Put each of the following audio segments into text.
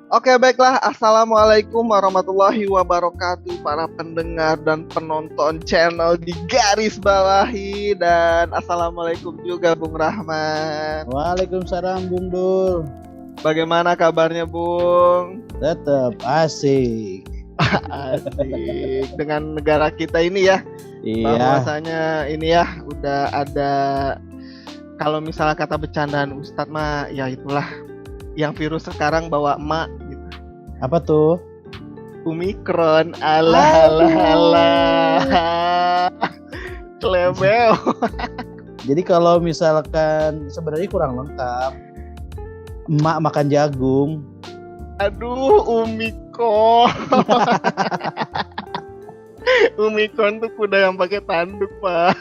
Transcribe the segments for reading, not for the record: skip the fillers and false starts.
Oke, baiklah. Assalamualaikum warahmatullahi wabarakatuh para pendengar dan penonton channel di garis bawahi. Dan assalamualaikum juga Bung Rahman. Waalaikumsalam Bung Dul. Bagaimana kabarnya Bung? Tetap asik. Asik. Dengan negara kita ini ya. Iya. Bahwasanya ini ya udah ada, kalau misalnya kata bercandaan Ustadz mah ya itulah, yang virus sekarang bawa emak gitu. Apa tuh? Omikron. Alah. Klebel. Jadi kalau misalkan sebenarnya kurang lengkap, emak makan jagung. Aduh, Omikron. Omikron tuh kuda yang pakai tanduk, Pak.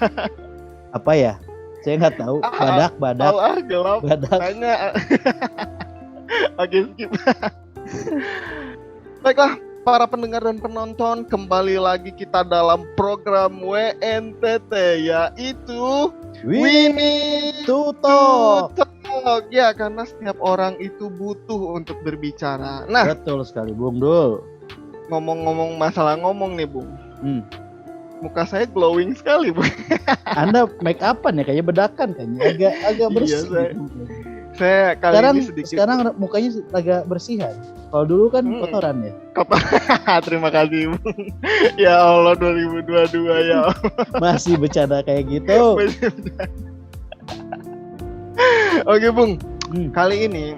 Apa ya? Saya nggak tahu. Badak. Gelap. Badak. Tanya. Oke, skip. Baiklah, para pendengar dan penonton, kembali lagi kita dalam program WNTT, yaitu Winnie to Talk. Ya, karena setiap orang itu butuh untuk berbicara. Nah, Betul sekali Bung Dul. ngomong-ngomong masalah ngomong nih, Bung. Muka saya glowing sekali, Bung. Anda make upan ya, kayaknya bedakan kayaknya. Agak bersih. Saya kali Sekarang, ini sedikit. sekarang mukanya agak bersihan. Kalau dulu kan kotoran ya. Terima kasih, Bung. Ya Allah, 2022 ya. Masih bercanda kayak gitu. Oke, Bung. Kali ini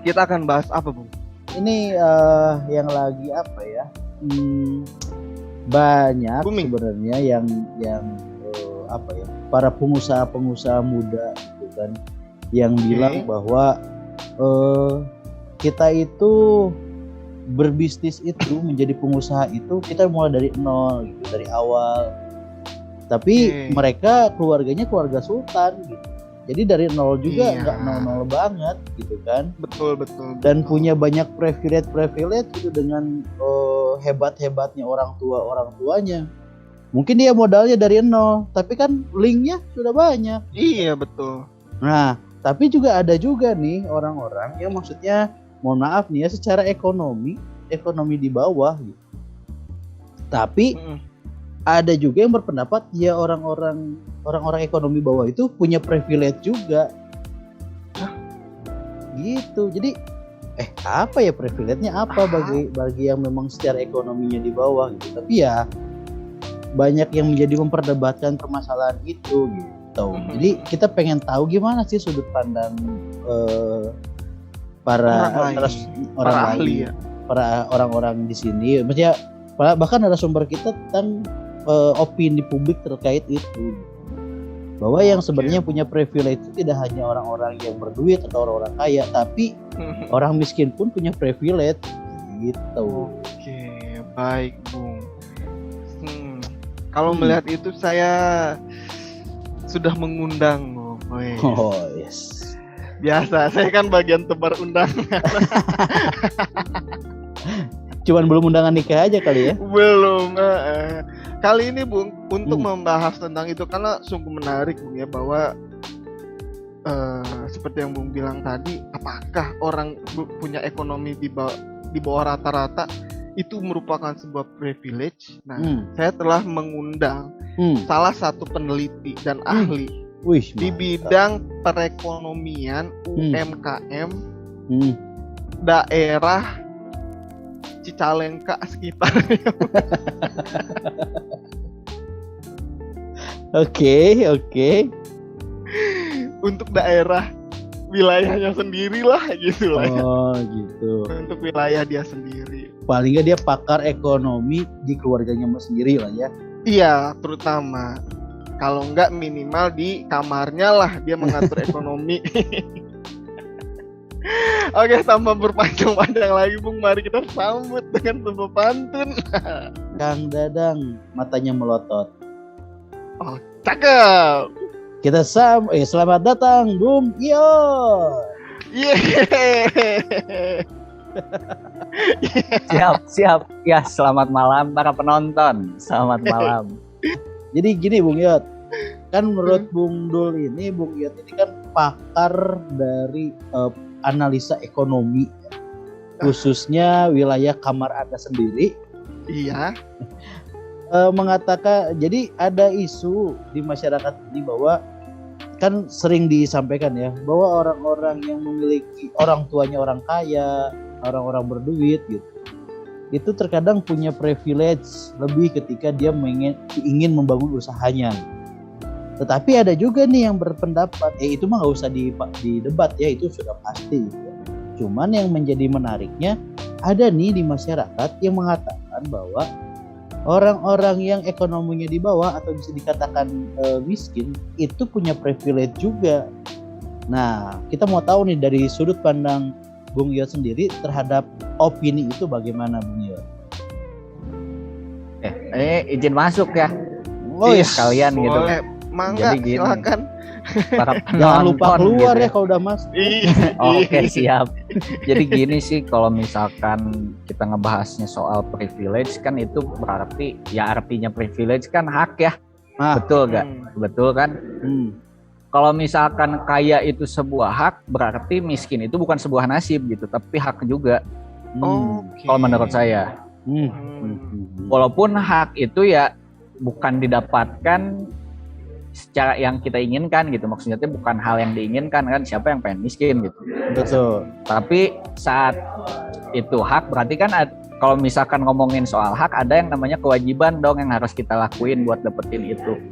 kita akan bahas apa, Bung? Ini yang lagi apa ya? Banyak sebenarnya yang apa ya? Para pengusaha muda gitu kan, yang bilang bahwa kita itu berbisnis itu, menjadi pengusaha itu kita mulai dari nol gitu, dari awal. Tapi mereka keluarganya keluarga sultan gitu. Jadi dari nol juga nggak nol banget gitu kan. Betul. Dan punya banyak privilege gitu dengan hebat-hebatnya orang tuanya. Mungkin dia modalnya dari nol, tapi kan linknya sudah banyak. Iya, betul. Nah, tapi juga ada juga nih orang-orang yang maksudnya, mohon maaf nih ya, secara ekonomi di bawah gitu. Tapi ada juga yang berpendapat ya orang-orang ekonomi bawah itu punya privilege juga. Gitu. Jadi apa ya privilege-nya apa bagi yang memang secara ekonominya di bawah gitu. Tapi ya banyak yang menjadi memperdebatkan permasalahan itu gitu. Jadi kita pengen tahu gimana sih sudut pandang orang-orang di sini. Maksudnya bahkan ada sumber kita tentang opini publik terkait itu. Bahwa yang sebenarnya punya privilege itu tidak hanya orang-orang yang berduit atau orang-orang kaya, tapi orang miskin pun punya privilege gitu. Oke, baik, Bung. Kalau melihat itu saya sudah mengundang, Oh yes. Biasa, saya kan bagian tebar undangan. Cuman belum undangan nikah aja kali ya? Belum. Kali ini, Bung, untuk membahas tentang itu, karena sungguh menarik, Bung, ya, bahwa seperti yang Bung bilang tadi, apakah orang punya ekonomi di bawah rata-rata itu merupakan sebuah privilege? Nah, saya telah mengundang salah satu peneliti dan ahli di bidang perekonomian UMKM daerah Cicalengka sekitarnya. Oke. Untuk daerah wilayahnya sendiri lah gitu lah. Oh gitu. Untuk wilayah dia sendiri. Paling nggak dia pakar ekonomi di keluarganya sendiri lah ya. Iya, terutama. Kalau nggak minimal di kamarnya lah dia mengatur ekonomi. Oke, tanpa berpanjang-panjang lagi, Bung, mari kita sambut dengan sebuah pantun. Kang Dadang matanya melotot. Oh, cakep. Kita selamat datang Bung Ion. Siap. Ya, selamat malam para penonton. Selamat malam. Jadi gini Bung Ion, kan menurut Bung Dul ini, Bung Ion ini kan pakar dari analisa ekonomi. khususnya wilayah kamar Anda sendiri. Iya. Mengatakan, jadi ada isu di masyarakat ini bahwa kan sering disampaikan ya bahwa orang-orang yang memiliki orang tuanya orang kaya, orang-orang berduit gitu, itu terkadang punya privilege lebih ketika dia ingin membangun usahanya. Tetapi ada juga nih yang berpendapat, itu mah nggak usah didebat ya, itu sudah pasti. Cuman yang menjadi menariknya, ada nih di masyarakat yang mengatakan bahwa orang-orang yang ekonominya di bawah atau bisa dikatakan miskin itu punya privilege juga. Nah, kita mau tahu nih dari sudut pandang Bung Yot sendiri terhadap opini itu bagaimana, Bung Yot? Izin masuk ya. Iya, sekalian gitu. Mangga, silakan. Para jangan lupa keluar gitu ya kalau udah masuk. Oke, siap. Jadi gini sih, kalau misalkan kita ngebahasnya soal privilege kan itu berarti ya artinya privilege kan hak ya. Betul gak? Betul kan? Kalau misalkan kaya itu sebuah hak, berarti miskin itu bukan sebuah nasib gitu, tapi hak juga. Kalau menurut saya. Walaupun hak itu ya bukan didapatkan secara yang kita inginkan gitu, maksudnya itu bukan hal yang diinginkan kan, siapa yang pengen miskin gitu. Betul. Tapi saat itu hak, berarti kan kalau misalkan ngomongin soal hak, ada yang namanya kewajiban dong yang harus kita lakuin buat dapetin itu.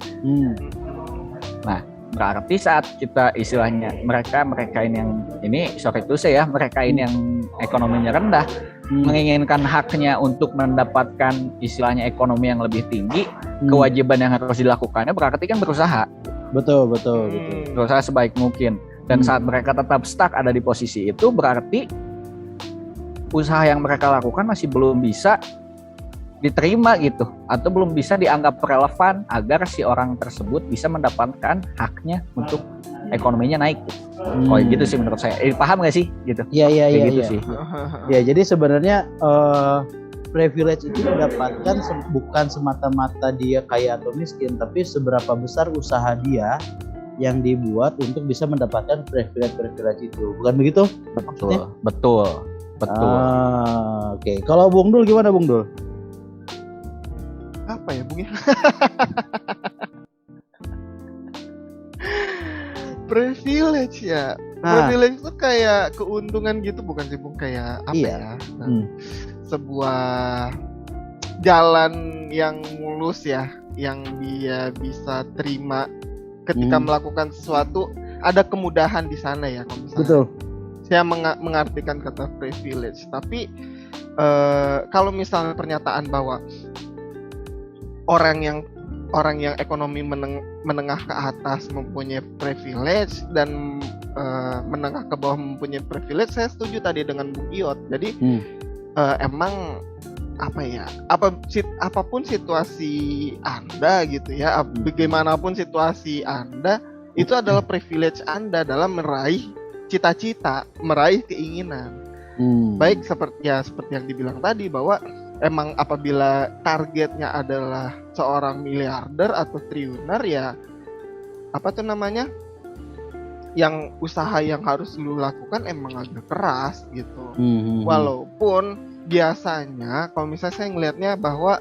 Nah, berarti saat kita istilahnya mereka ini yang ini sorry to say ya, mereka ini yang ekonominya rendah menginginkan haknya untuk mendapatkan istilahnya ekonomi yang lebih tinggi, kewajiban yang harus dilakukannya berarti kan berusaha. Betul. Berusaha sebaik mungkin. Dan saat mereka tetap stuck ada di posisi itu, berarti usaha yang mereka lakukan masih belum bisa diterima gitu, atau belum bisa dianggap relevan agar si orang tersebut bisa mendapatkan haknya untuk ekonominya naik gitu. Oh gitu sih menurut saya. Paham gak sih gitu? Iya gitu sih. Ya, jadi sebenarnya privilege itu didapatkan bukan semata-mata dia kaya atau miskin, tapi seberapa besar usaha dia yang dibuat untuk bisa mendapatkan privilege itu. Bukan begitu? Betul. Oke. Kalau Bung Dul gimana, Bung Dul? Apa ya, Bung ya? Privilege ya. Privilege itu kayak keuntungan gitu, bukan sih, Bung? Kayak apa ya? Sebuah jalan yang mulus ya, yang dia bisa terima ketika melakukan sesuatu, ada kemudahan di sana ya, kalau misalnya. Betul. Saya mengartikan kata privilege, tapi kalau misalnya pernyataan bahwa orang yang ekonomi menengah ke atas mempunyai privilege dan menengah ke bawah mempunyai privilege, saya setuju tadi dengan Bung Yot. Jadi emang apa ya, apapun situasi Anda gitu ya, bagaimanapun situasi Anda, itu adalah privilege Anda dalam meraih cita-cita, meraih keinginan. Baik seperti yang dibilang tadi, bahwa emang apabila targetnya adalah seorang miliarder atau triliuner, ya yang usaha yang harus lu lakukan emang agak keras gitu. Walaupun biasanya kalau misalnya saya ngelihatnya bahwa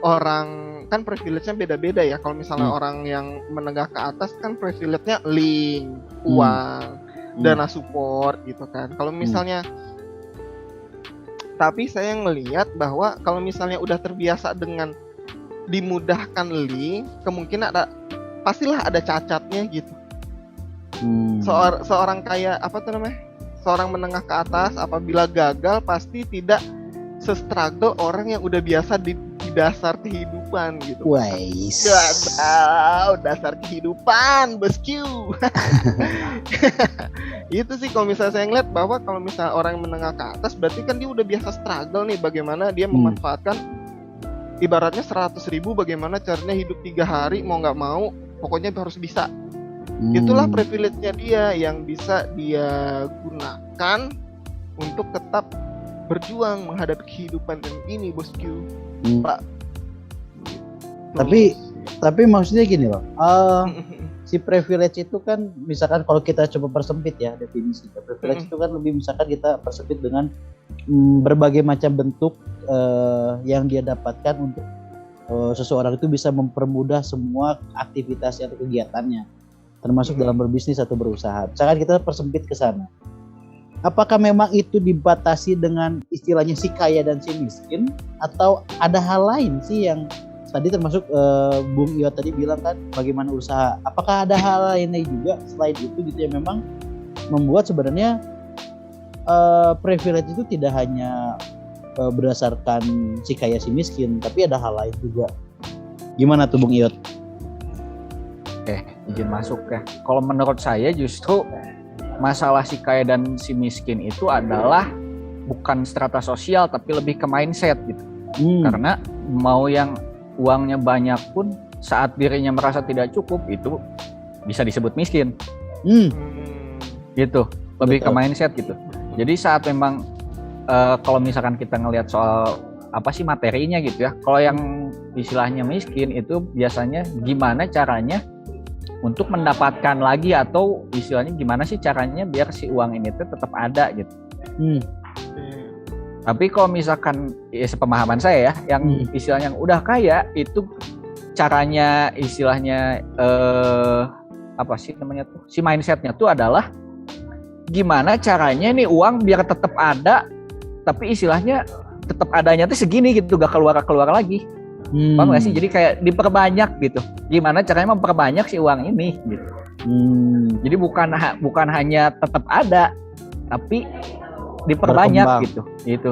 orang kan privilege-nya beda-beda ya. Kalau misalnya orang yang menengah ke atas kan privilege-nya link, uang, dana support gitu kan. Kalau misalnya tapi saya ngelihat bahwa kalau misalnya udah terbiasa dengan dimudahkan link, kemungkinan pastilah ada cacatnya gitu. Seorang kayak seorang menengah ke atas apabila gagal pasti tidak se-struggle orang yang udah biasa di dasar kehidupan gitu. Dasar kehidupan, bosku. Itu sih kalau misalnya saya ngeliat bahwa kalau misalnya orang menengah ke atas berarti kan dia udah biasa struggle nih, bagaimana dia memanfaatkan ibaratnya 100.000 bagaimana caranya hidup 3 hari mau nggak mau pokoknya harus bisa. Itulah privilege-nya dia yang bisa dia gunakan untuk tetap berjuang menghadapi kehidupan ini, bosku. Pak. Tapi maksudnya gini loh. si privilege itu kan misalkan kalau kita coba persempit ya definisi privilege itu kan lebih misalkan kita persempit dengan berbagai macam bentuk yang dia dapatkan untuk seseorang itu bisa mempermudah semua aktivitas atau kegiatannya termasuk dalam berbisnis atau berusaha. Misalkan kita persempit ke sana. Apakah memang itu dibatasi dengan istilahnya si kaya dan si miskin atau ada hal lain sih yang tadi termasuk Bung Iyo tadi bilang kan bagaimana usaha. Apakah ada hal lainnya juga selain itu gitu yang memang membuat sebenarnya privilege itu tidak hanya berdasarkan si kaya si miskin, tapi ada hal lain juga. Gimana tuh Bung Iyo? Oke, izin masuk ya. Kalau menurut saya justru masalah si kaya dan si miskin itu adalah bukan strata sosial tapi lebih ke mindset gitu. Karena mau yang uangnya banyak pun saat dirinya merasa tidak cukup itu bisa disebut miskin. Gitu. Lebih ke mindset gitu. Jadi saat memang kalau misalkan kita ngelihat soal apa sih materinya gitu ya. Kalau yang istilahnya miskin itu biasanya gimana caranya untuk mendapatkan lagi atau istilahnya gimana sih caranya biar si uang ini tuh tetap ada gitu. Tapi kalau misalkan ya sepemahaman saya ya yang istilahnya yang udah kaya itu caranya istilahnya apa sih namanya tuh si mindsetnya tuh adalah gimana caranya nih uang biar tetap ada tapi istilahnya tetap adanya tuh segini gitu gak keluar lagi. Paham gak sih? Jadi kayak diperbanyak gitu. Gimana caranya memperbanyak si uang ini gitu. Jadi bukan hanya tetap ada, tapi diperbanyak berkembang. Gitu. Itu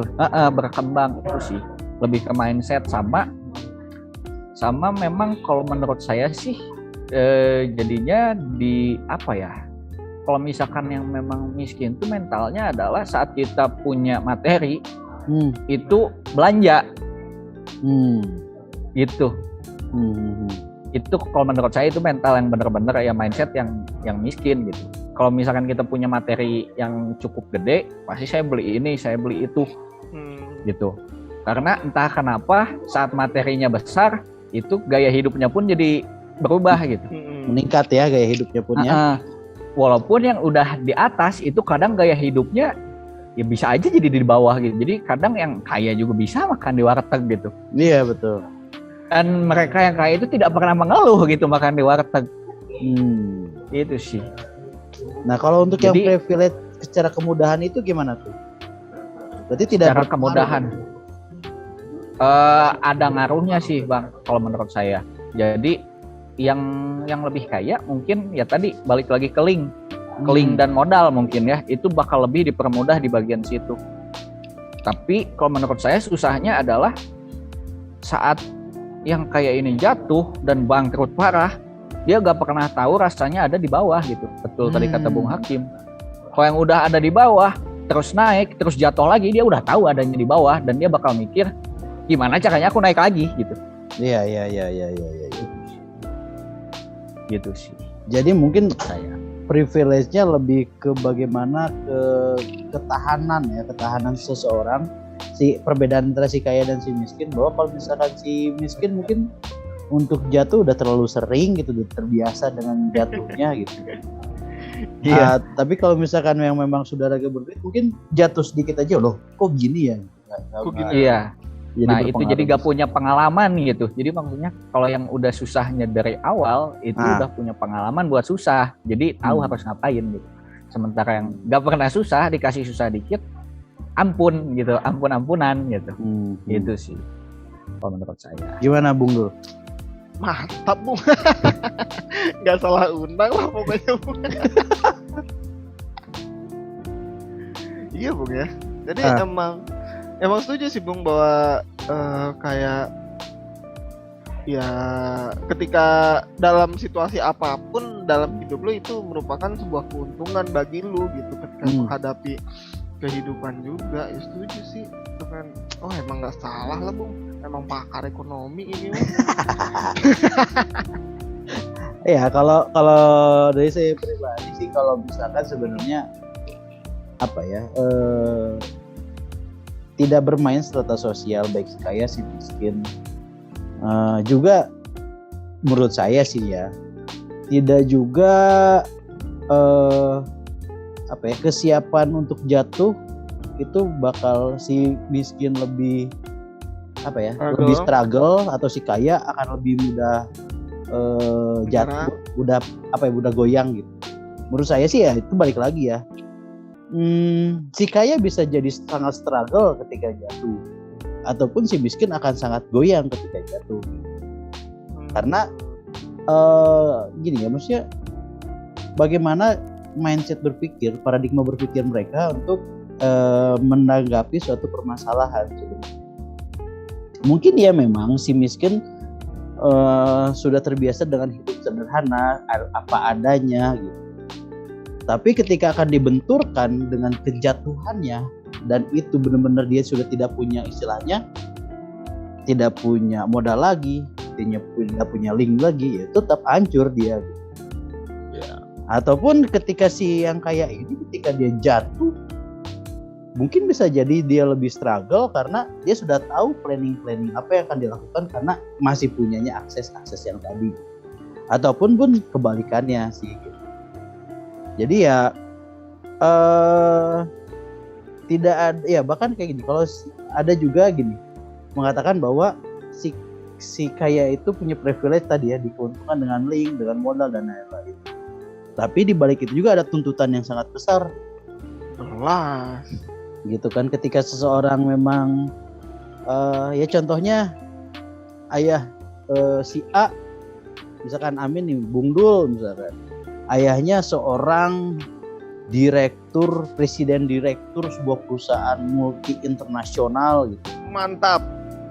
berkembang itu sih. Lebih ke mindset sama memang kalau menurut saya sih jadinya di apa ya? Kalau misalkan yang memang miskin tuh mentalnya adalah saat kita punya materi itu belanja. Gitu. Itu kalau menurut saya itu mental yang benar-benar ya mindset yang miskin gitu. Kalau misalkan kita punya materi yang cukup gede, pasti saya beli ini, saya beli itu. Gitu. Karena entah kenapa saat materinya besar, itu gaya hidupnya pun jadi berubah gitu. Meningkat ya gaya hidupnya pun ya. Walaupun yang udah di atas itu kadang gaya hidupnya ya bisa aja jadi di bawah gitu. Jadi kadang yang kaya juga bisa makan di warteg gitu. Iya betul. Dan mereka yang kaya itu tidak pernah mengeluh gitu makan di warteg. Itu sih. Nah kalau untuk yang privilege secara kemudahan itu gimana tuh? Berarti tidak secara kemudahan. Ada ngaruhnya sih Bang kalau menurut saya. Jadi yang lebih kaya mungkin ya tadi balik lagi ke link dan modal mungkin ya itu bakal lebih dipermudah di bagian situ. Tapi kalau menurut saya susahnya adalah saat yang kayak ini jatuh dan bangkrut parah, dia gak pernah tahu rasanya ada di bawah gitu. Betul tadi kata Bung Hakim. Kalau yang udah ada di bawah, terus naik, terus jatuh lagi, dia udah tahu adanya di bawah dan dia bakal mikir gimana caranya aku naik lagi gitu. Iya. Gitu sih. Jadi mungkin saya privilege-nya lebih ke bagaimana ketahanan seseorang. Si perbedaan antara si kaya dan si miskin bahwa kalau misalkan si miskin mungkin untuk jatuh udah terlalu sering gitu, udah terbiasa dengan jatuhnya gitu. Iya. Tapi kalau misalkan yang memang sudah agak berduit mungkin jatuh sedikit aja loh, kok gini ya? Iya. Nah itu jadi gak punya pengalaman gitu. Jadi maksudnya kalau yang udah susahnya dari awal itu udah punya pengalaman buat susah. Jadi tahu harus ngapain gitu. Sementara yang gak pernah susah dikasih susah dikit. Ampun gitu, ampunan gitu. Itu sih kalau menurut saya. Gimana Bung Dul? Mantap Bung. Gak salah undang lah pokoknya Bung. Iya Bung ya. Jadi emang setuju sih Bung bahwa kayak ya ketika dalam situasi apapun dalam hidup lo itu merupakan sebuah keuntungan bagi lo gitu ketika menghadapi kehidupan juga. Ya setuju sih itu kan. Oh emang nggak salah lah Bung, emang pakar ekonomi ini Bung. Ya kalau dari saya pribadi sih kalau misalkan sebenarnya apa ya tidak bermain strata sosial baik si kaya si miskin juga menurut saya sih ya tidak juga kesiapan untuk jatuh itu bakal si miskin lebih lebih struggle, atau si kaya akan lebih mudah jatuh, mudah goyang gitu. Menurut saya sih ya itu balik lagi ya. Si kaya bisa jadi sangat struggle ketika jatuh, ataupun si miskin akan sangat goyang ketika jatuh. Karena gini ya, maksudnya bagaimana mindset berpikir, paradigma berpikir mereka untuk menanggapi suatu permasalahan. Mungkin ya memang si miskin sudah terbiasa dengan hidup sederhana, apa adanya gitu. Tapi ketika akan dibenturkan dengan kejatuhannya, dan itu benar-benar dia sudah tidak punya istilahnya, tidak punya modal lagi, tidak punya link lagi, ya tetap hancur dia gitu. Ataupun ketika si yang kaya ini ketika dia jatuh, mungkin bisa jadi dia lebih struggle karena dia sudah tahu planning apa yang akan dilakukan karena masih punyanya akses yang tadi. Ataupun pun kebalikannya sih. Jadi ya tidak ada ya, bahkan kayak gini, kalau ada juga gini mengatakan bahwa si kaya itu punya privilege tadi ya, dikeuntungan dengan link, dengan modal dan lain-lain. Tapi di balik itu juga ada tuntutan yang sangat besar. Jelas. Gitu kan, ketika seseorang memang ya contohnya ayah si A, misalkan Amin nih, Bung Dul misalkan, ayahnya seorang presiden direktur sebuah perusahaan multi internasional gitu. Mantap.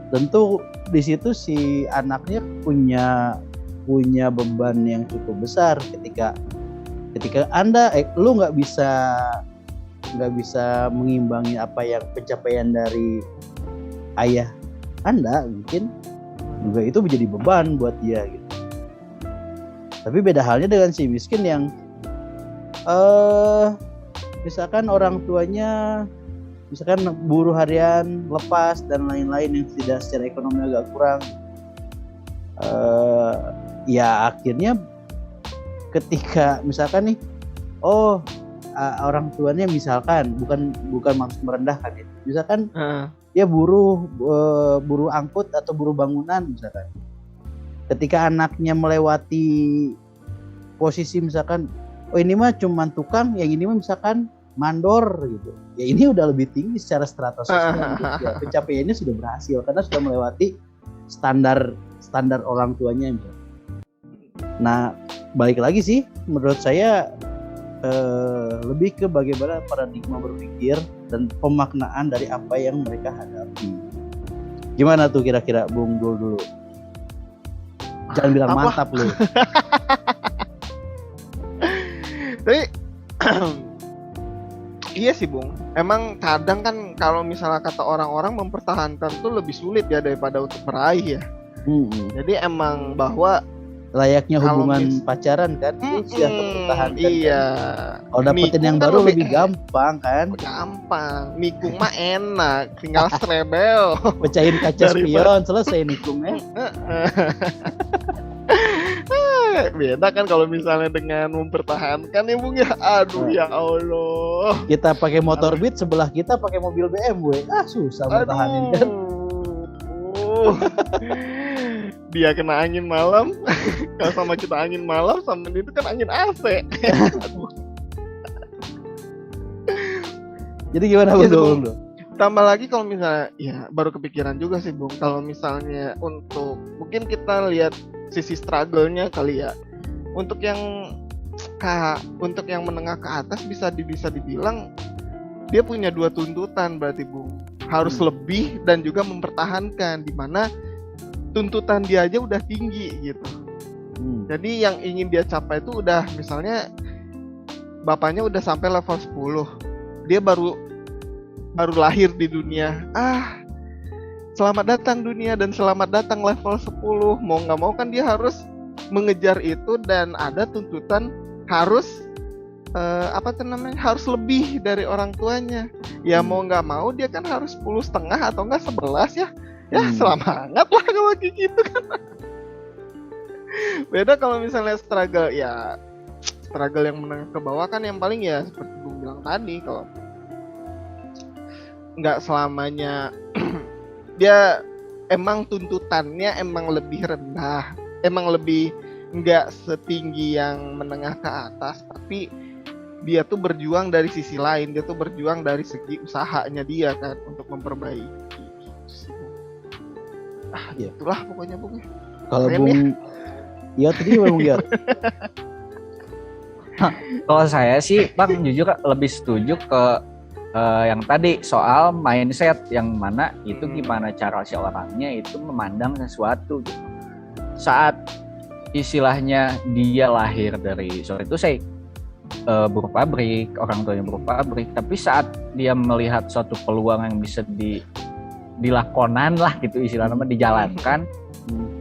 Tentu di situ si anaknya punya beban yang cukup besar ketika lu nggak bisa mengimbangi apa yang pencapaian dari ayah Anda, mungkin juga itu menjadi beban buat dia gitu. Tapi beda halnya dengan si miskin yang misalkan orang tuanya misalkan buruh harian lepas dan lain-lain yang tidak secara ekonomi agak kurang, ya akhirnya ketika misalkan nih orang tuanya misalkan bukan maksud merendahkan ya, misalkan dia buruh angkut atau buruh bangunan misalkan, ketika anaknya melewati posisi misalkan ini mah cuman tukang, yang ini mah misalkan mandor gitu, ya ini udah lebih tinggi secara strata sosial ya, pencapaiannya sudah berhasil karena sudah melewati standar orang tuanya misalkan. Nah balik lagi sih menurut saya lebih ke bagaimana paradigma berpikir dan pemaknaan dari apa yang mereka hadapi. Gimana tuh kira-kira Bung Dul dulu? Jangan bilang mantap lu. Tapi iya sih Bung, emang kadang kan kalau misalnya kata orang-orang mempertahankan tuh lebih sulit ya daripada untuk meraih ya. Jadi emang bahwa layaknya hubungan pacaran kan, siap mempertahankan. Iya. Kan? Kalau dapetin yang baru lebih gampang kan? Gampang. Nikung mah enak, tinggal strebel. Pecahin kaca spion, selesai nikungnya. Beda kan kalau misalnya dengan mempertahankan ya Bung ya. Aduh ya Allah. Kita pakai motor Beat, sebelah kita pakai mobil BMW. Susah bertahanin kan. Dia kena angin malam, kalau sama kita angin malam, sama itu kan angin AC. Jadi gimana Bung? Tambah lagi kalau misalnya, ya baru kepikiran juga sih Bung, kalau misalnya untuk mungkin kita lihat sisi struggle-nya kali ya. Untuk yang menengah ke atas bisa dibilang dia punya dua tuntutan berarti Bung. Harus lebih dan juga mempertahankan, di mana tuntutan dia aja udah tinggi gitu. Jadi yang ingin dia capai itu udah misalnya bapaknya udah sampai level 10. Dia baru lahir di dunia. Selamat datang dunia dan selamat datang level 10. Mau enggak mau kan dia harus mengejar itu dan ada tuntutan harus harus lebih dari orang tuanya. Ya mau enggak mau dia kan harus 10,5 atau enggak 11 ya. Ya semangat lah kalau kayak gitu kan. Beda kalau misalnya struggle yang menengah ke bawah kan yang paling ya seperti gue bilang tadi, kalau nggak selamanya dia emang tuntutannya emang lebih rendah, emang lebih nggak setinggi yang menengah ke atas, tapi dia tuh berjuang dari sisi lain, dia tuh berjuang dari segi usahanya dia kan untuk memperbaiki. Ya. Itulah pokoknya. Kalau Bung Yot ini Bung Yot. Kalau saya sih Bang jujur lebih setuju ke yang tadi soal mindset, yang mana itu gimana cara si orangnya itu memandang sesuatu gitu. Saat istilahnya dia lahir dari buruh pabrik, orang tuanya buruh pabrik, tapi saat dia melihat suatu peluang yang bisa dilakonan lah gitu istilahnya, dijalankan.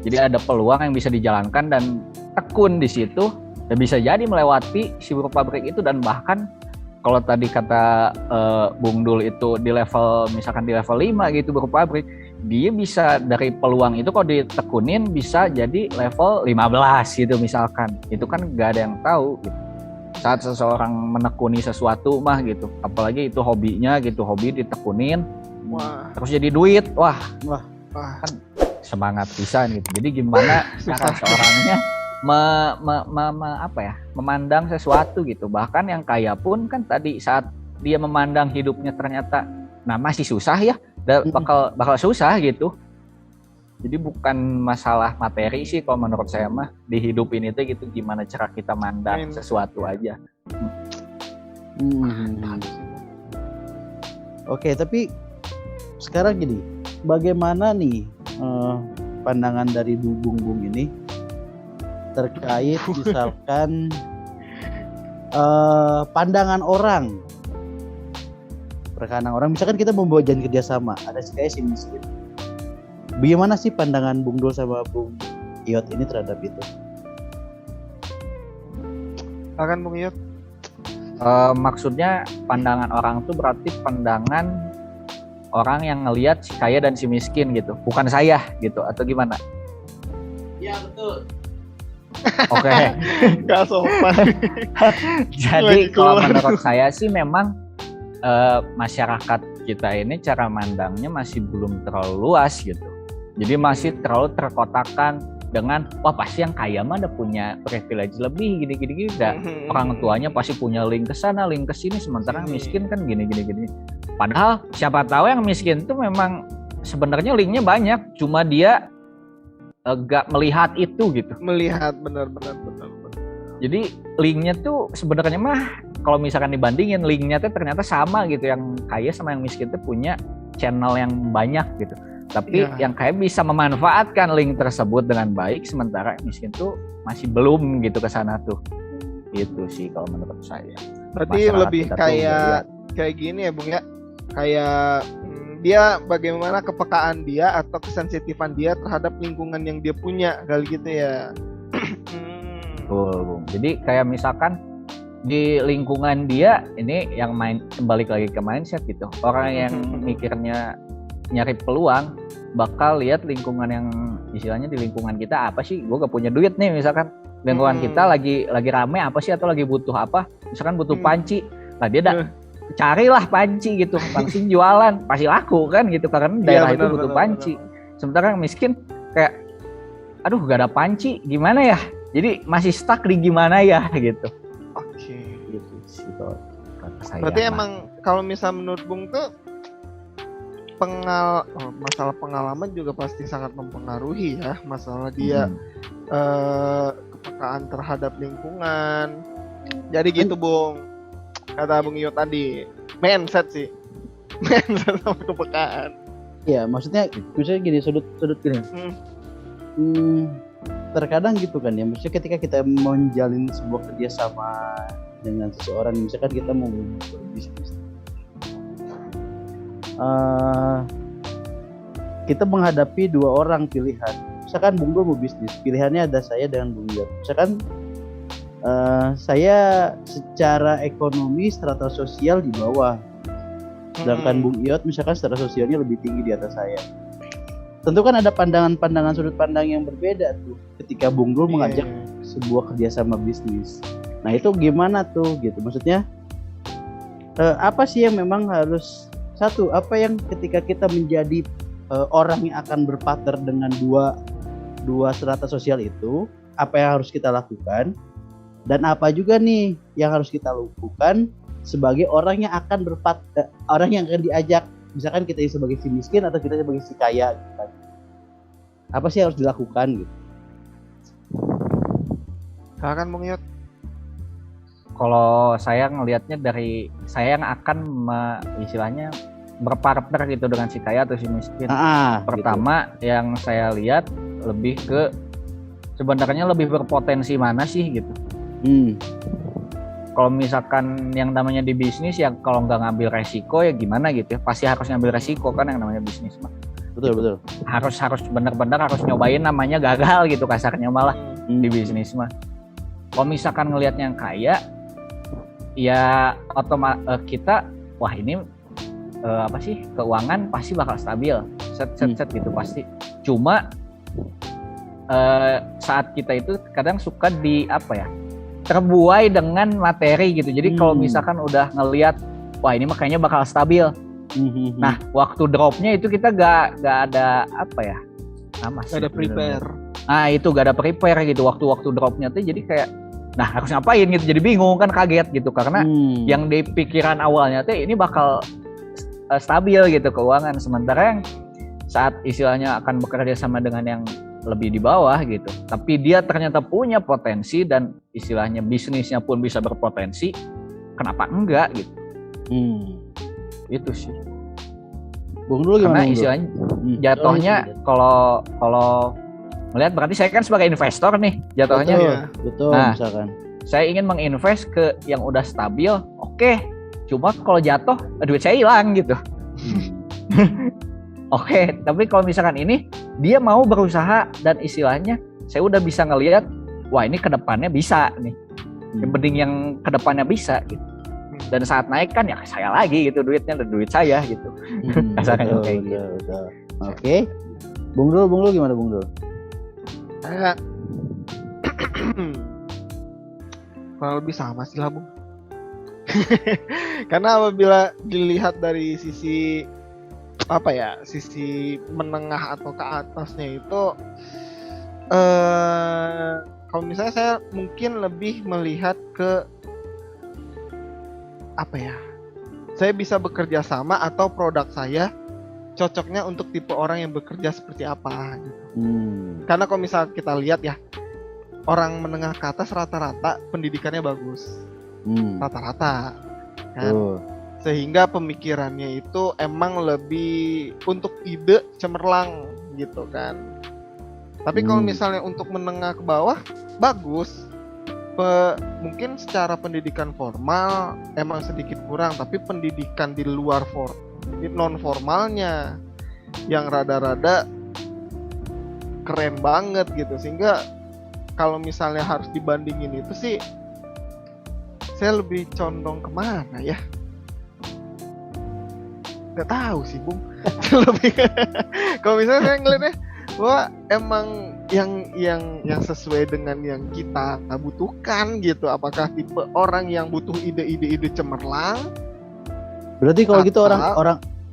Jadi ada peluang yang bisa dijalankan dan tekun di situ, ya bisa jadi melewati si buruh pabrik itu. Dan bahkan kalau tadi kata Bung Dul itu misalkan di level 5 gitu buruh pabrik, dia bisa dari peluang itu kalau ditekunin bisa jadi level 15 gitu misalkan. Itu kan gak ada yang tahu gitu. Saat seseorang menekuni sesuatu mah gitu, apalagi itu hobinya gitu, hobi ditekunin, terus jadi duit, wah kan semangat pisan gitu. Jadi gimana cara seorangnya memandang sesuatu gitu. Bahkan yang kaya pun kan tadi saat dia memandang hidupnya ternyata masih susah ya, bakal susah gitu. Jadi bukan masalah materi sih kalau menurut saya mah, di hidup ini tuh gitu gimana cara kita mandang sesuatu aja. Oke, tapi sekarang gini, bagaimana nih pandangan dari Bung ini terkait misalkan pandangan orang, misalkan kita membawa jalan kerjasama, ada si kaya si miskin. Bagaimana sih pandangan Bung Dul sama Bung Yot ini terhadap itu? Akan Bung Yot? Maksudnya pandangan orang tuh berarti pandangan orang yang ngelihat si kaya dan si miskin gitu, bukan saya gitu, atau gimana? Ya betul. Oke. Gak sopan. Jadi kalau menurut saya sih memang masyarakat kita ini cara mandangnya masih belum terlalu luas gitu. Jadi masih terlalu terkotakkan dengan pasti yang kaya mah udah punya privilege lebih gini. Orang tuanya pasti punya link ke sana, link ke sini, sementara yang miskin kan gini. Padahal siapa tahu yang miskin itu memang sebenarnya linknya banyak, cuma dia gak melihat itu gitu. Melihat benar. Jadi linknya tuh sebenarnya mah kalau misalkan dibandingin, linknya tuh ternyata sama gitu, yang kaya sama yang miskin tuh punya channel yang banyak gitu. Tapi yang kaya bisa memanfaatkan link tersebut dengan baik, sementara miskin tuh masih belum gitu ke sana tuh. Itu sih kalau menurut saya. Berarti lebih kayak gini ya Bung ya. Kayak dia bagaimana kepekaan dia atau kesensitifan dia terhadap lingkungan yang dia punya, kali gitu ya. Betul, Bung. Jadi kayak misalkan di lingkungan dia ini yang balik lagi ke mindset gitu. Orang yang mikirnya nyari peluang bakal lihat lingkungan yang istilahnya di lingkungan kita apa sih? Gue gak punya duit nih misalkan. Lingkungan kita lagi rame apa sih, atau lagi butuh apa? Misalkan butuh panci. Nah, dia carilah panci gitu, langsung jualan, pasti laku kan gitu, karena daerah itu butuh panci. Sementara yang miskin kayak aduh gak ada panci, gimana ya? Jadi masih stuck di gimana ya gitu. Oke. Gitu sih kata saya. Berarti emang kalau misal menurut Bung tuh masalah pengalaman juga pasti sangat mempengaruhi ya, masalah dia kepekaan terhadap lingkungan. Jadi gitu Bung, kata Bung Yot tadi, mindset sama kepekaan. Iya, maksudnya gini, sudut gini. Terkadang gitu kan ya, maksudnya ketika kita menjalin sebuah kerjasama dengan seseorang, misalkan kita mau berbisnis, kita menghadapi dua orang pilihan. Misalkan Bung Dul mau bisnis, pilihannya ada saya dengan Bung Yot. Misalkan saya secara ekonomi strata sosial di bawah, sedangkan Bung Yot misalkan strata sosialnya lebih tinggi di atas saya. tentu kan ada pandangan sudut pandang yang berbeda tuh ketika Bung Dul mengajak sebuah kerjasama bisnis. Nah itu gimana tuh gitu, maksudnya apa sih yang memang harus apa yang ketika kita menjadi orang yang akan berpartner dengan dua strata sosial itu, apa yang harus kita lakukan dan apa juga nih yang harus kita lakukan sebagai orang yang akan orang yang akan diajak, misalkan kita sebagai si miskin atau kita sebagai si kaya gitu. Apa sih yang harus dilakukan gitu? Silakan Bung Yot. Kalau saya ngelihatnya dari saya yang akan istilahnya berpartner gitu dengan si kaya atau si miskin. Pertama gitu. Yang saya lihat lebih ke sebenarnya lebih berpotensi mana sih gitu. Kalau misalkan yang namanya di bisnis ya kalau nggak ngambil resiko ya gimana gitu ya, pasti harus ngambil resiko kan yang namanya bisnis mah. Betul. Harus benar-benar harus nyobain namanya gagal gitu kasarnya malah di bisnis mah. Kalau misalkan ngelihatnya yang kaya, ya kita wah ini keuangan pasti bakal stabil, set gitu pasti. Cuma saat kita itu kadang suka terbuai dengan materi gitu. Jadi kalau misalkan udah ngelihat wah ini makanya bakal stabil. Nah, waktu dropnya itu kita gak ada ada prepare. Nah, itu gak ada prepare gitu waktu dropnya tuh jadi kayak nah harus ngapain gitu, jadi bingung kan, kaget gitu karena yang di pikiran awalnya tuh ini bakal stabil gitu keuangan, sementara yang saat istilahnya akan bekerja sama dengan yang lebih di bawah gitu, tapi dia ternyata punya potensi dan istilahnya bisnisnya pun bisa berpotensi, kenapa enggak gitu. Itu sih. Bung dulu gimana? Karena istilahnya jatuhnya kalau melihat berarti saya kan sebagai investor nih jatuhnya. Betul. Nah, misalkan saya ingin menginvest ke yang udah stabil, oke. Cuma kalau jatuh duit saya hilang gitu. Oke, tapi kalau misalkan ini dia mau berusaha dan istilahnya saya udah bisa ngelihat wah ini kedepannya bisa nih. Yang penting yang kedepannya bisa gitu. Dan saat naik kan ya saya lagi gitu, duitnya dan duit saya gitu. Kasarnya kayak gitu. Oke. Bung Dul gimana Bung Dul? Saya kurang lebih sama sih lah Bung. Karena apabila dilihat dari sisi sisi menengah atau ke atasnya itu kalau misalnya saya mungkin lebih melihat ke saya bisa bekerja sama atau produk saya cocoknya untuk tipe orang yang bekerja seperti apa gitu. Karena kalau misalnya kita lihat ya, orang menengah ke atas rata-rata pendidikannya bagus, rata-rata kan, sehingga pemikirannya itu emang lebih untuk ide cemerlang gitu kan. Tapi kalau misalnya untuk menengah ke bawah bagus, mungkin secara pendidikan formal emang sedikit kurang, tapi pendidikan di luar non formalnya yang rada-rada keren banget gitu, sehingga kalau misalnya harus dibandingin itu sih saya lebih condong kemana ya, nggak tahu sih Bung. Lebih kalau misalnya saya ngeliatnya wah emang yang sesuai dengan yang kita butuhkan gitu. Apakah tipe orang yang butuh ide-ide cemerlang? Berarti kalau gitu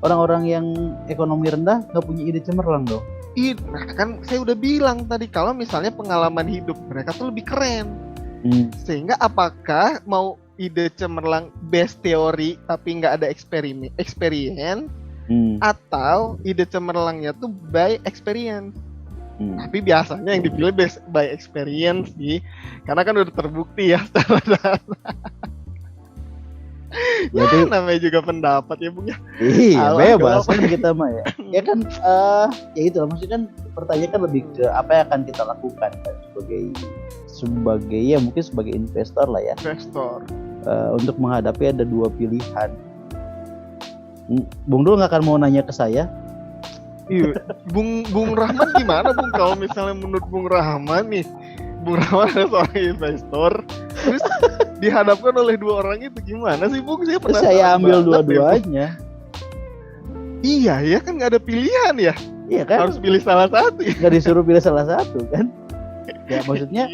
orang-orang yang ekonomi rendah nggak punya ide cemerlang dong? Nah kan saya udah bilang tadi kalau misalnya pengalaman hidup mereka tuh lebih keren. Sehingga apakah mau ide cemerlang base teori tapi nggak ada experience atau ide cemerlangnya tuh by experience. Tapi biasanya yang dipilih by experience sih, karena kan udah terbukti ya secara Jadi namanya juga pendapat ya Bung ya. Iya, bebas kan kita mah ya. Ya kan ya itu maksudnya kan pertanyaan kan lebih ke apa yang akan kita lakukan kan sebagai ya mungkin sebagai investor lah ya. Investor. Untuk menghadapi ada dua pilihan. Bung Dul nggak akan mau nanya ke saya? Iya, Bung Rahman gimana Bung? Kalau misalnya menurut Bung Rahman nih, Bung Rahman adalah seorang investor, terus dihadapkan oleh dua orang itu gimana sih Bung? Saya ambil dua-duanya. Iya ya kan nggak ada pilihan ya. Iya kan? Harus pilih salah satu. Nggak disuruh pilih salah satu kan? Ya maksudnya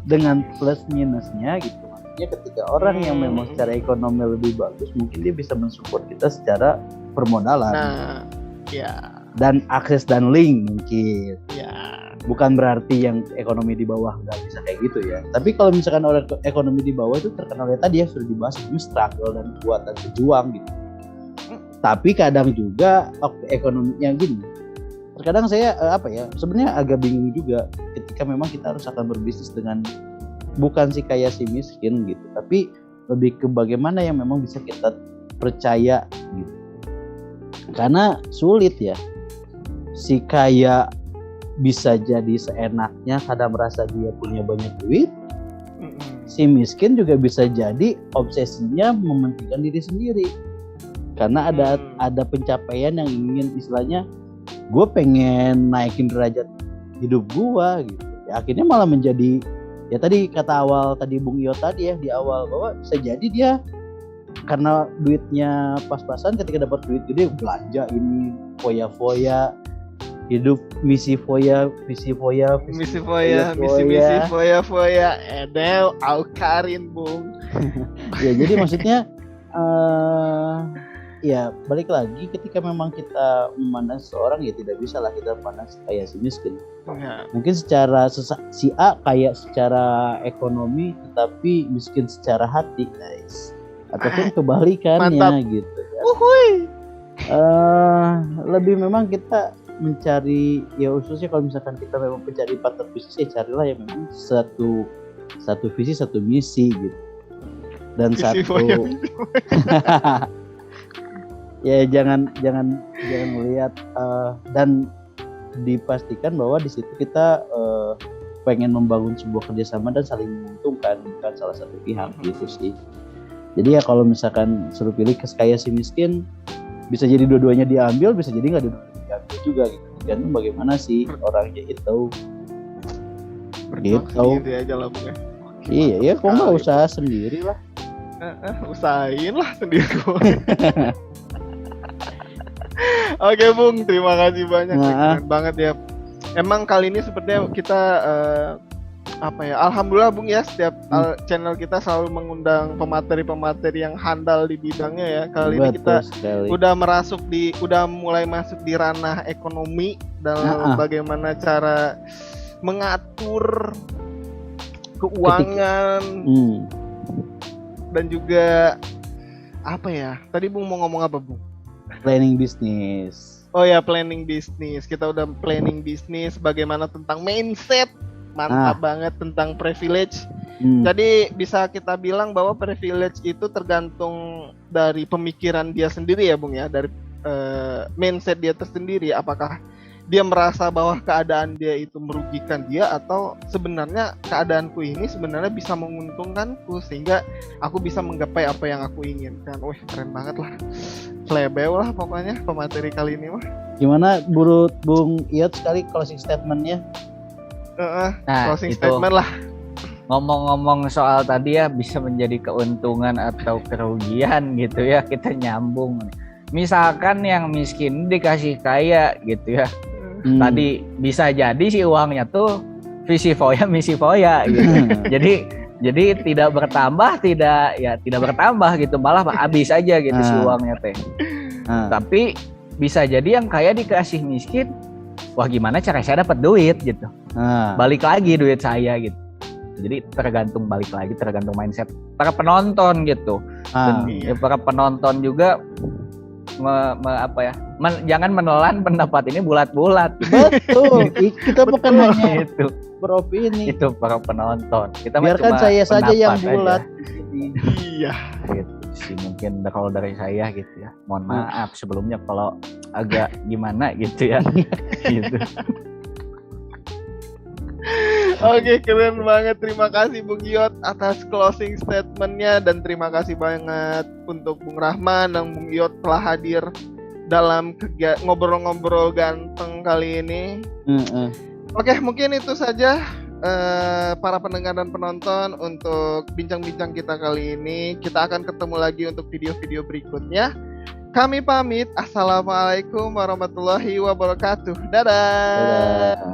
dengan plus minusnya gitu. Maksudnya ketika orang yang memang secara ekonomi lebih bagus, mungkin dia bisa mensupport kita secara permodalan. Nah, ya. Dan akses dan link mungkin. Ya. Bukan berarti yang ekonomi di bawah nggak bisa kayak gitu ya. Tapi kalau misalkan orang ekonomi di bawah itu terkenal ya tadi ya sudah dibahas itu struggle dan kuat dan berjuang gitu. Tapi kadang juga ekonominya gini. Terkadang saya sebenarnya agak bingung juga ketika memang kita harus akan berbisnis dengan bukan si kaya si miskin gitu, tapi lebih ke bagaimana yang memang bisa kita percaya gitu. Karena sulit ya, si kaya bisa jadi seenaknya karena merasa dia punya banyak duit, si miskin juga bisa jadi obsesinya mementingkan diri sendiri karena ada pencapaian yang ingin istilahnya gue pengen naikin derajat hidup gue gitu ya, akhirnya malah menjadi ya tadi kata awal tadi Bung Iyo tadi ya di awal bahwa bisa jadi dia karena duitnya pas-pasan ketika dapat duit gede belanja ini foya-foya hidup misi foya edel aukarin Bung. Ya jadi maksudnya ya balik lagi ketika memang kita memandang seseorang ya tidak bisa lah kita memandang kayak si miskin. Ya. Mungkin secara si A kayak secara ekonomi tetapi miskin secara hati guys. Ataupun kebalikannya. Mantap. Gitu ya. Lebih memang kita mencari ya khususnya kalau misalkan kita memang mencari partner bisnis ya carilah yang memang satu visi satu misi gitu. Dan visi satu ya jangan melihat dan dipastikan bahwa di situ kita pengen membangun sebuah kerjasama dan saling menguntungkan bukan salah satu pihak gitu sih. Jadi ya kalau misalkan suruh pilih kaya si miskin bisa jadi dua-duanya diambil, bisa jadi nggak dua-duanya diambil juga gitu. Tergantung bagaimana sih orangnya itu. Gitu aja lah Bung. Iya kok nggak usaha sendiri lah. Usahain lah sendiri kok. Oke Bung, terima kasih banyak, keren banget ya. Emang kali ini sepertinya kita alhamdulillah Bung ya, setiap channel kita selalu mengundang pemateri-pemateri yang handal di bidangnya ya. Kali ini kita udah mulai masuk di ranah ekonomi dalam bagaimana cara mengatur keuangan dan juga tadi Bung mau ngomong apa Bung? Planning bisnis. Oh ya, planning bisnis. Kita udah planning bisnis, bagaimana tentang mindset. Mantap banget tentang privilege. Jadi bisa kita bilang bahwa privilege itu tergantung dari pemikiran dia sendiri ya Bung ya, dari mindset dia tersendiri. Apakah dia merasa bahwa keadaan dia itu merugikan dia atau sebenarnya keadaanku ini sebenarnya bisa menguntungkanku sehingga aku bisa menggapai apa yang aku inginkan. Wih, keren banget lah. Flebel lah pokoknya pemateri kali ini mah. Gimana Bung Iyot sekali closing statement-nya? Closing statement lah. Ngomong-ngomong soal tadi ya bisa menjadi keuntungan atau kerugian gitu ya, kita nyambung. Misalkan yang miskin dikasih kaya gitu ya. Tadi bisa jadi si uangnya tuh visi foya misi foya gitu. Jadi tidak bertambah gitu, malah habis aja gitu si uangnya teh. Tapi bisa jadi yang kaya dikasih miskin, wah gimana cara saya dapat duit gitu. Balik lagi duit saya gitu. Jadi tergantung mindset para penonton gitu. Dan para penonton juga jangan menelan pendapat ini bulat-bulat. Betul. Kita bukan hanya itu beropini. Itu para penonton. Kita biarkan saya saja yang bulat. Iya. Gitu sih mungkin kalau dari saya gitu ya. Mohon maaf sebelumnya kalau agak gimana gitu ya. Gitu. Oke, keren banget. Terima kasih Bung Iyot atas closing statement-nya dan terima kasih banget untuk Bung Rahman dan Bung Iyot telah hadir dalam ngobrol-ngobrol ganteng kali ini. Oke, mungkin itu saja para pendengar dan penonton untuk bincang-bincang kita kali ini. Kita akan ketemu lagi untuk video-video berikutnya. Kami pamit. Assalamualaikum warahmatullahi wabarakatuh. Dadah. Dadah.